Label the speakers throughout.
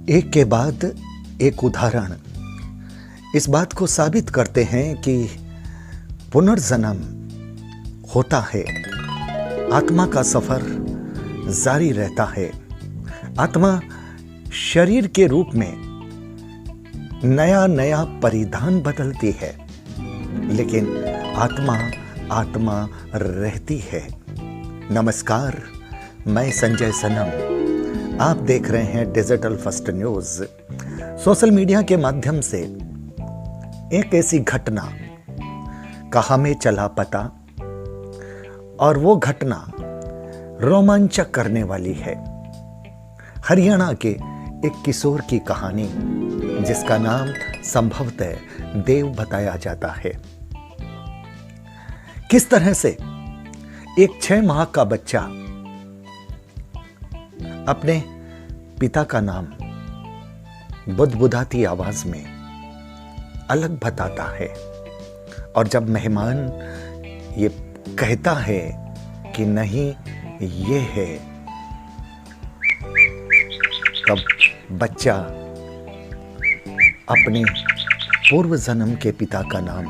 Speaker 1: एक के बाद एक उदाहरण इस बात को साबित करते हैं कि पुनर्जन्म होता है। आत्मा का सफर जारी रहता है। आत्मा शरीर के रूप में नया नया परिधान बदलती है, लेकिन आत्मा आत्मा रहती है। नमस्कार, मैं संजय सनम। आप देख रहे हैं digital first news. Social media के माध्यम से एक ऐसी घटना का हमें चला पता, और वो घटना रोमांचक करने वाली है। हरियाणा के एक किशोर की कहानी, जिसका नाम संभवतः देव बताया जाता है। किस तरह से एक 6 माह का बच्चा अपने पिता का नाम बुदबुदाती आवाज में अलग बताता है, और जब मेहमान ये कहता है कि नहीं ये है, तब बच्चा अपने पूर्व जन्म के पिता का नाम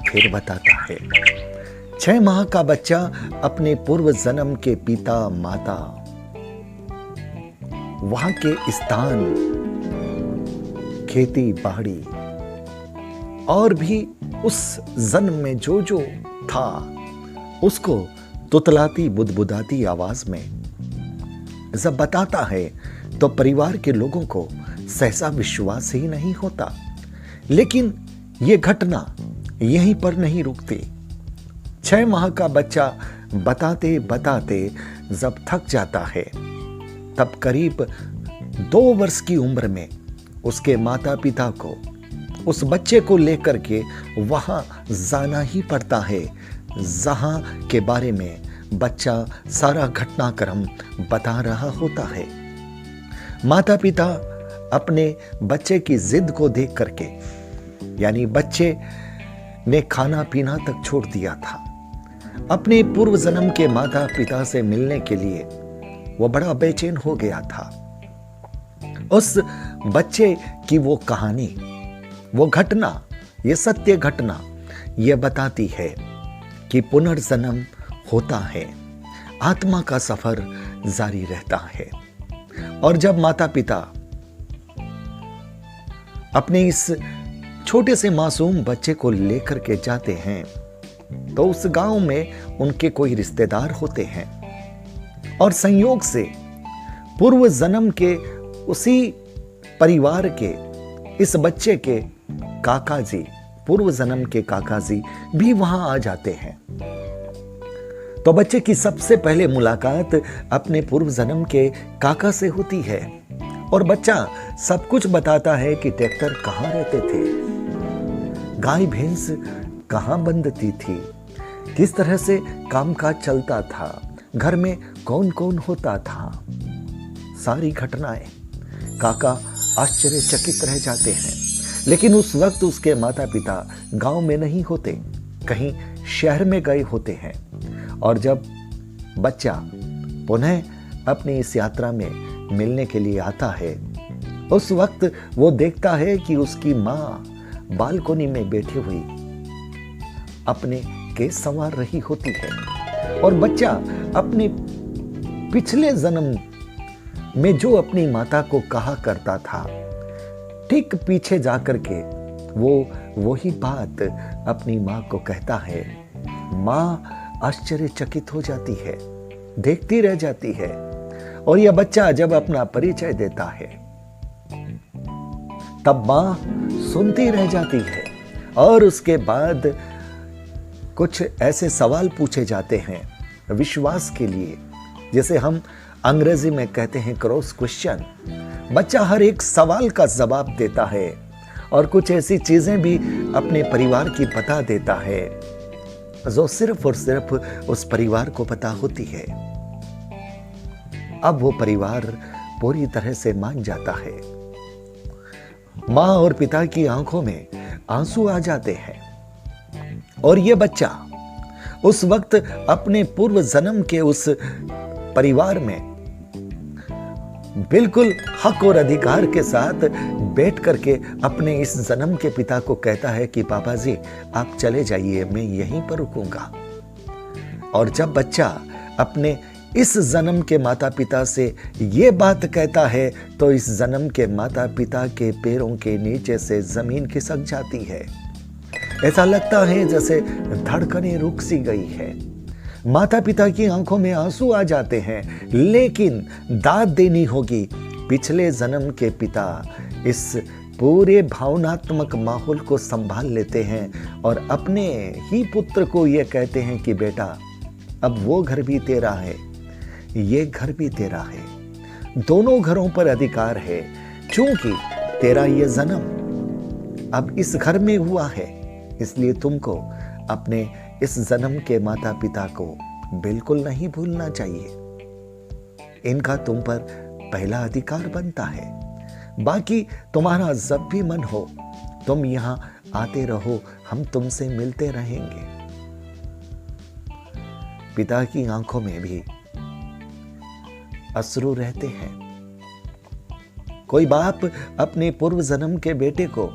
Speaker 1: फिर बताता है। 6 माह का बच्चा अपने पूर्व जन्म के पिता, माता, वहां के स्थान, खेती बाड़ी और भी उस जन्म में जो जो था, उसको तुतलाती बुदबुदाती आवाज में जब बताता है, तो परिवार के लोगों को सहसा विश्वास ही नहीं होता। लेकिन यह घटना यहीं पर नहीं रुकती। 6 माह का बच्चा बताते बताते जब थक जाता है, तब करीब 2 वर्ष की उम्र में उसके माता पिता को उस बच्चे को लेकर के वहां जाना ही पड़ता है, जहां के बारे में बच्चा सारा घटनाक्रम बता रहा होता है। माता पिता अपने बच्चे की जिद को देख करके, यानी बच्चे ने खाना पीना तक छोड़ दिया था, अपने पूर्व जन्म के माता पिता से मिलने के लिए वो बड़ा बेचैन हो गया था। उस बच्चे की वो कहानी, वो घटना, ये सत्य घटना ये बताती है कि पुनर्जन्म होता है, आत्मा का सफर जारी रहता है। और जब माता पिता अपने इस छोटे से मासूम बच्चे को लेकर के जाते हैं, तो उस गांव में उनके कोई रिश्तेदार होते हैं, और संयोग से पूर्व जन्म के उसी परिवार के इस बच्चे के काका जी, पूर्व जन्म के काका जी भी वहां आ जाते हैं। तो बच्चे की सबसे पहले मुलाकात अपने पूर्व जन्म के काका से होती है, और बच्चा सब कुछ बताता है कि ट्रैक्टर कहां रहते थे, गाय भैंस कहां बंधती थी, किस तरह से कामकाज चलता था, घर में कौन कौन होता था। सारी घटनाएं काका आश्चर्यचकित रह जाते हैं। लेकिन उस वक्त उसके माता पिता गांव में नहीं होते, कहीं शहर में गए होते हैं। और जब बच्चा पुनः अपनी इस यात्रा में मिलने के लिए आता है, उस वक्त वो देखता है कि उसकी माँ बालकोनी में बैठी हुई अपने केस संवार रही होती है, और बच्चा अपने पिछले जन्म में जो अपनी माता को कहा करता था, ठीक पीछे जाकर के वो वही बात अपनी माँ को कहता है। माँ आश्चर्यचकित हो जाती है, देखती रह जाती है। और यह बच्चा जब अपना परिचय देता है, तब माँ सुनती रह जाती है, और उसके बाद कुछ ऐसे सवाल पूछे जाते हैं विश्वास के लिए, जैसे हम अंग्रेजी में कहते हैं क्रॉस क्वेश्चन। बच्चा हर एक सवाल का जवाब देता है, और कुछ ऐसी चीजें भी अपने परिवार की बता देता है जो सिर्फ और सिर्फ उस परिवार को पता होती है। अब वो परिवार पूरी तरह से मान जाता है। माँ और पिता की आंखों में आंसू आ जाते हैं, और ये बच्चा उस वक्त अपने पूर्व जन्म के उस परिवार में बिल्कुल हक और अधिकार के साथ बैठ करके अपने इस जन्म के पिता को कहता है कि पापा जी आप चले जाइए, मैं यहीं पर रुकूंगा। और जब बच्चा अपने इस जन्म के माता पिता से ये बात कहता है तो इस जन्म के माता पिता के पैरों के नीचे से जमीन खिसक जाती है। ऐसा लगता है जैसे धड़कनें रुक सी गई है। माता पिता की आंखों में आंसू आ जाते हैं, लेकिन दाद देनी होगी। पिछले जन्म के पिता इस पूरे भावनात्मक माहौल को संभाल लेते हैं और अपने ही पुत्र को यह कहते हैं कि बेटा अब वो घर भी तेरा है, ये घर भी तेरा है, दोनों घरों पर अधिकार है, क्योंकि तेरा ये जन्म अब इस घर में हुआ है, इसलिए तुमको अपने इस जन्म के माता पिता को बिल्कुल नहीं भूलना चाहिए। इनका तुम पर पहला अधिकार बनता है। बाकी तुम्हारा जब भी मन हो तुम यहां आते रहो, हम तुमसे मिलते रहेंगे। पिता की आंखों में भी अश्रु रहते हैं। कोई बाप अपने पूर्व जन्म के बेटे को,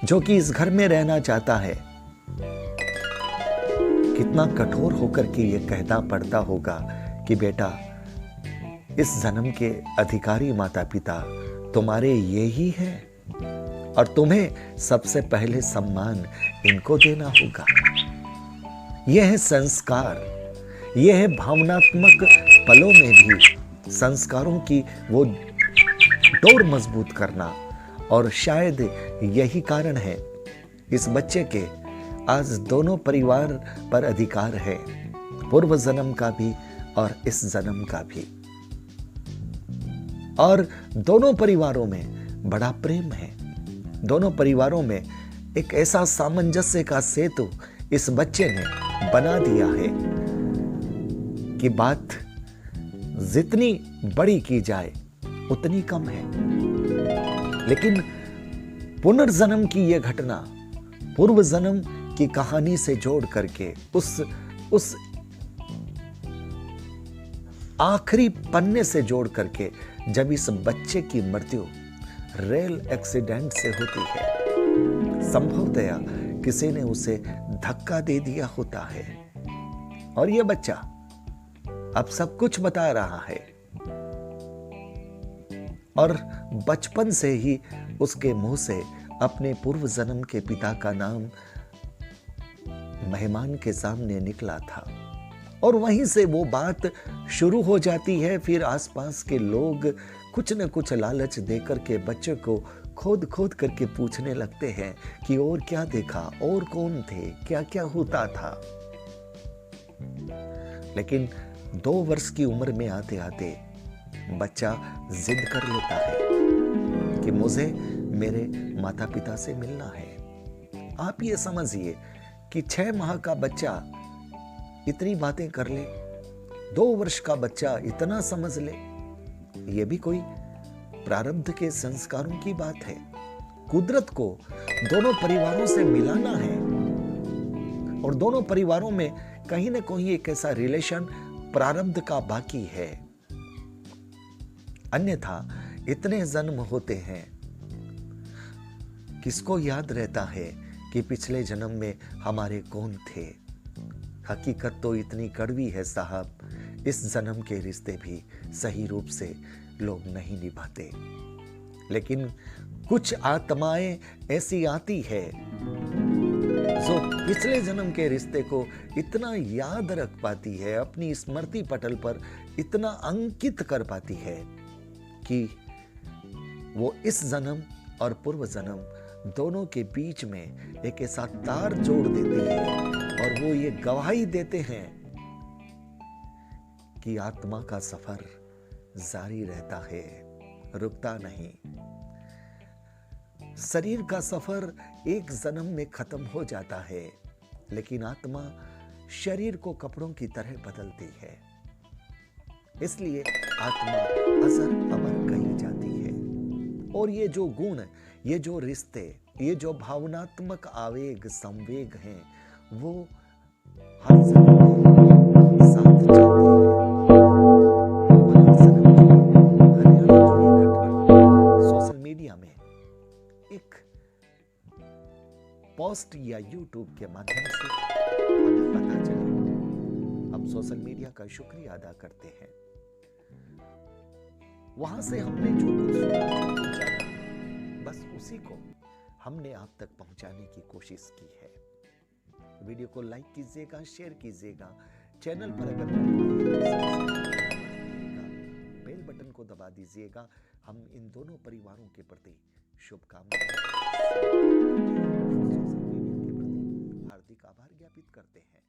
Speaker 1: जो कि इस घर में रहना चाहता है, कितना कठोर होकर के ये कहना पड़ता होगा कि बेटा इस जन्म के अधिकारी माता पिता तुम्हारे ये ही हैं और तुम्हें सबसे पहले सम्मान इनको देना होगा। यह है संस्कार, यह है भावनात्मक पलों में भी संस्कारों की वो डोर मजबूत करना। और शायद यही कारण है इस बच्चे के आज दोनों परिवार पर अधिकार है, पूर्व जन्म का भी और इस जन्म का भी। और दोनों परिवारों में बड़ा प्रेम है। दोनों परिवारों में एक ऐसा सामंजस्य का सेतु इस बच्चे ने बना दिया है कि बात जितनी बड़ी की जाए उतनी कम है। लेकिन पुनर्जन्म की यह घटना पूर्व जन्म की कहानी से जोड़ करके उस आखिरी पन्ने से जोड़ करके जब इस बच्चे की मृत्यु रेल एक्सीडेंट से होती है, संभवतया किसी ने उसे धक्का दे दिया होता है और यह बच्चा अब सब कुछ बता रहा है और बचपन से ही उसके मुंह से अपने पूर्व जन्म के पिता का नाम मेहमान के सामने निकला था और वहीं से वो बात शुरू हो जाती है। फिर आसपास के लोग कुछ न कुछ लालच देकर के बच्चे को खोद खोद करके पूछने लगते हैं कि और क्या देखा, और कौन थे, क्या क्या होता था। लेकिन 2 वर्ष की उम्र में आते आते बच्चा जिद कर लेता है कि मुझे मेरे माता पिता से मिलना है। आप ये समझिए कि 6 माह का बच्चा इतनी बातें कर ले, 2 वर्ष का बच्चा इतना समझ ले, ये भी कोई प्रारब्ध के संस्कारों की बात है। कुदरत को दोनों परिवारों से मिलाना है और दोनों परिवारों में कहीं ना कहीं एक ऐसा रिलेशन प्रारब्ध का बाकी है। अन्यथा इतने जन्म होते हैं, किसको याद रहता है कि पिछले जन्म में हमारे कौन थे। हकीकत तो इतनी कड़वी है साहब, इस जन्म के रिश्ते भी सही रूप से लोग नहीं निभाते। लेकिन कुछ आत्माएं ऐसी आती है जो पिछले जन्म के रिश्ते को इतना याद रख पाती है, अपनी स्मृति पटल पर इतना अंकित कर पाती है कि वो इस जन्म और पूर्व जन्म दोनों के बीच में एक ऐसा तार जोड़ देती है और वो ये गवाही देते हैं कि आत्मा का सफर जारी रहता है, रुकता नहीं। शरीर का सफर एक जन्म में खत्म हो जाता है, लेकिन आत्मा शरीर को कपड़ों की तरह बदलती है। इसलिए आत्मा अजर अमर कही जाती है। और ये जो गुण, ये जो रिश्ते, ये जो भावनात्मक आवेग संवेग हैं, वो हर जन्म में साथ चलते हैं। पोस्ट या यूट्यूब के माध्यम से हमें पता चले। हम सोशल मीडिया का शुक्रिया अदा करते हैं। वहां से हमने जो कुछ जाना, बस उसी को हमने आप तक पहुंचाने की कोशिश की है। वीडियो को लाइक कीजिएगा, शेयर कीजिएगा। चैनल पर अगर बेल बटन को दबा दीजिएगा। हम इन दोनों परिवारों के प्रति शुभकामनाएं, सोशल मीडिया के प्रति हार्दिक आभार ज्ञापित करते हैं।